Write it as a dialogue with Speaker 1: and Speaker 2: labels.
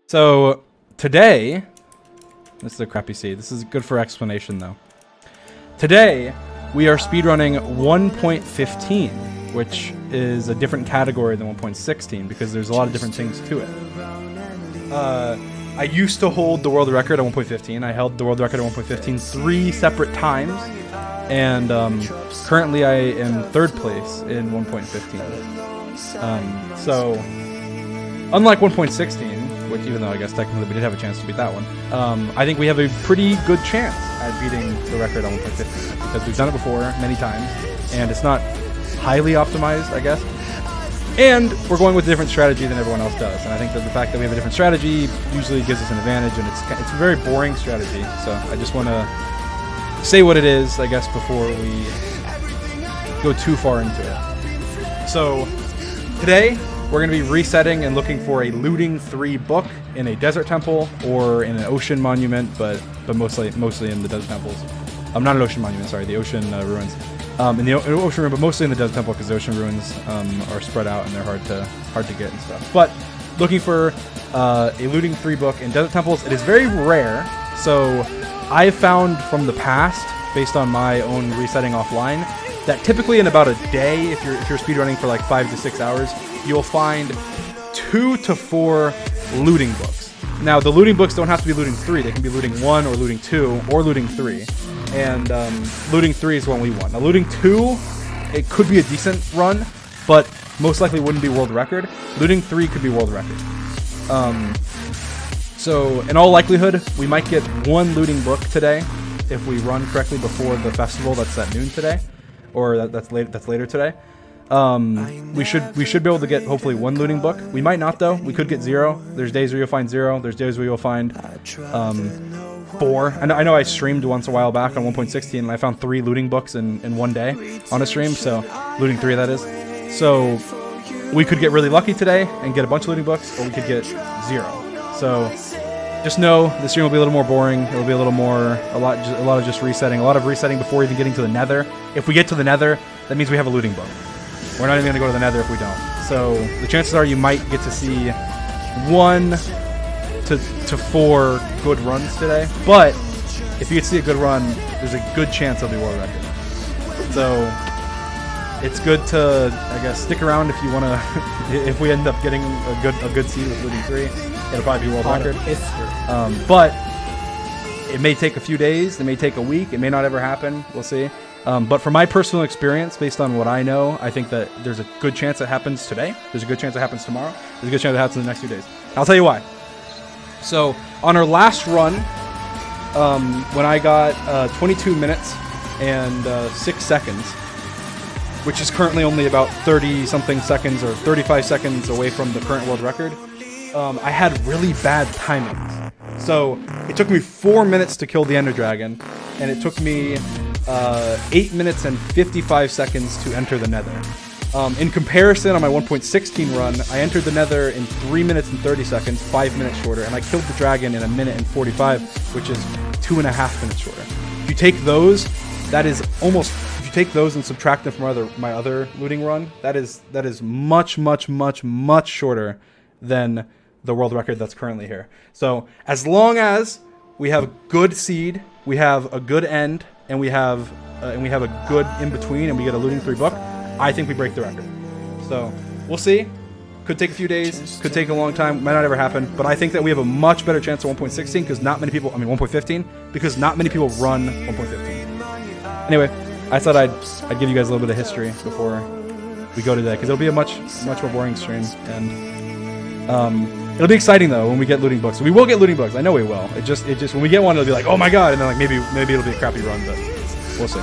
Speaker 1: So today, this is a crappy seed. This is good for explanation though. Today, we are speedrunning 1.15, which is a different category than 1.16 because there's a lot of different things to it. I used to hold the world record at 1.15. I held the world record at 1.15 3 separate times, and currently I am 3rd place in 1.15. So, unlike 1.16, which even though I guess technically we did have a chance to beat that one, I think we have a pretty good chance at beating the record on 1.15 because we've done it before many times, and it's not highly optimized, I guess. And we're going with a different strategy than everyone else does, and I think that the fact that we have a different strategy usually gives us an advantage, and it's a very boring strategy. So I just want to say what it is, I guess, before we go too far into it. So today we're going to be resetting and looking for a looting 3 book in a desert temple or in an ocean monument, but mostly in the desert temples. Not an ocean monument, sorry, the ocean ruins. In the ocean ruin, but mostly in the desert temple because the ocean ruins are spread out and they're hard to get and stuff. But looking for a looting 3 book in desert temples, it is very rare. So I found from the past, based on my own resetting offline, that typically in about a day, if you're speedrunning for like 5 to 6 hours, you'll find 2 to 4 looting books. Now the looting books don't have to be looting 3; they can be looting 1 or looting 2 or looting 3. And looting 3 is one we want. Now looting 2, it could be a decent run, but most likely wouldn't be world record. Looting 3 could be world record. So in all likelihood, we might get 1 looting book today if we run correctly before the festival that's at noon today, or that's later today. We should be able to get hopefully 1 looting book. We might not though. We could get 0. There's days where you'll find 0. There's days where you'll find 4. I know I streamed once a while back on 1.16 and I found 3 looting books in one day on a stream, so looting 3 that is. So we could get really lucky today and get a bunch of looting books, or we could get 0. So just know the stream will be a little more boring. It'll be a lot of just resetting, a lot of resetting before even getting to the Nether. If we get to the Nether, that means we have a looting book. We're not even going to go to the Nether if we don't. So the chances are you might get to see 1 to 4 good runs today. But if you get to see a good run, there's a good chance it'll be world record. So it's good to, I guess, stick around if you want to. If we end up getting a good seed with looting 3, it'll probably be world record. But it may take a few days. It may take a week. It may not ever happen. We'll see. But from my personal experience, based on what I know, I think that there's a good chance it happens today. There's a good chance it happens tomorrow. There's a good chance it happens in the next few days. I'll tell you why. So on our last run, when I got 22 minutes and 6 seconds, which is currently only about 30-something seconds or 35 seconds away from the current world record, I had really bad timings. So it took me 4 minutes to kill the Ender Dragon, and it took me 8 minutes and 55 seconds to enter the Nether. In comparison, on my 1.16 run, I entered the Nether in 3 minutes and 30 seconds, 5 minutes shorter, and I killed the dragon in 1 minute and 45, which is 2.5 minutes shorter. If you take those, that is almost. If you take those and subtract them from my other looting run, that is much shorter than the world record that's currently here. So as long as we have good seed, we have a good end, and we have a good in between, and we get a looting 3 book, I think we break the record. So we'll see. Could take a few days, could take a long time, might not ever happen, but I think that we have a much better chance at 1.16 because not many people, 1.15, because not many people run 1.15. Anyway, I thought I'd give you guys a little bit of history before we go today, because it'll be a much more boring stream, and it'll be exciting though when we get looting books. We will get looting books. I know we will. It just when we get one, it'll be like, oh my god, and then like maybe it'll be a crappy run, but we'll see.